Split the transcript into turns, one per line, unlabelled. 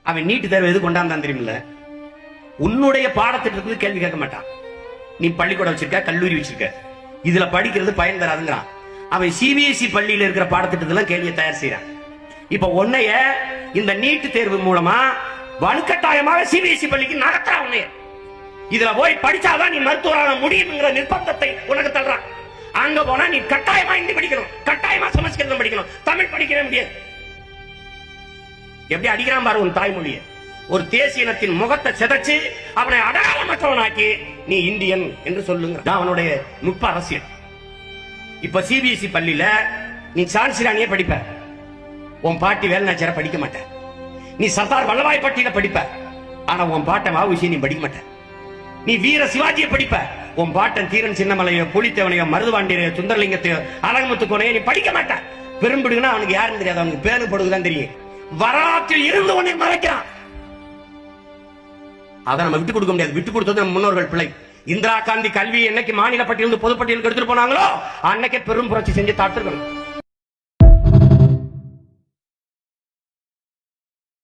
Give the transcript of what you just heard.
அவன் நீட்டு தேர்வு எது கொண்டாந்தான் தெரியுமில்ல? உன்னுடைய பாடத்திட்டத்துக்கு கேள்வி கேட்க மாட்டான். நீ பள்ளிக்கூடம் வச்சிருக்க, கல்லூரி வச்சிருக்க, இதுல படிக்கிறது பயன் தராதுங்கிறான். அவன் சிபிஎஸ்இ பள்ளியில இருக்கிற பாடத்திட்டத்தெல்லாம் கேள்வியை தயார் செய்யறான். இப்ப உன்னைய இந்த நீட்டு தேர்வு மூலமா வலுக்கட்டாயமாக சிபிஎஸ்இ பள்ளிக்கு நகர்த்தா. உன்னைய இதுல போய் படிச்சாதான் நீ மருத்துவராக முடியுங்கிற நிர்பந்தத்தை உனக்கு தள்ளுறான். அங்க போனா நீ கட்டாயமா ஹிந்தி படிக்கணும், கட்டாயமா சமஸ்கிருதம் படிக்கணும், தமிழ் படிக்கவே முடியாது. எப்படி அடிக்கிறான் பாரு உன் தாய்மொழியை. ஒரு தேசிய இனத்தின் முகத்தை சிதைச்சு அவனை அடையாளமற்றவனாக்கி நீ இந்தியன் என்று சொல்லுங்க. அவனுடைய நுட்ப அரசியல். இப்ப சிபிஎஸ்இ பள்ளியில நீ சான்சிராணியே படிப்ப, உன் பாட்டி வேலுநாச்சியார படிக்க மாட்ட. நீ சர்தார் வல்லபாய் பட்டேல படிப்ப, ஆனா உன் பாட்டன் வஉசி நீ படிக்க மாட்ட. நீ வீர சிவாஜியை படிப்ப, உன் பாட்டன் தீரன் சின்னமலையோ, புலித்தேவனையோ, மருதுபாண்டியரையோ, சுந்தரலிங்கத்தையோ, அழகுமுத்துக்கோனையோ நீ படிக்க மாட்ட. பெரும்பிடுங்கன்னா அவனுக்கு யாருன்னு தெரியாது, அவனுக்கு பேரு படுதுதான் தெரியும். வரலாற்றில் இருந்து உன்னை மறைக்கிறான். அதை நம்ம விட்டு கொடுக்க முடியாது. விட்டு கொடுத்தது நம்ம முன்னோர்கள் பிள்ளை. இந்திரா காந்தி கல்வி என்னைக்கு மாநில பட்டியலிருந்து பொதுப்பட்டியலுக்கு எடுத்துட்டு போனாங்களோ அன்னைக்கே பெரும் புரட்சி செஞ்சு தாத்திருக்கணும்.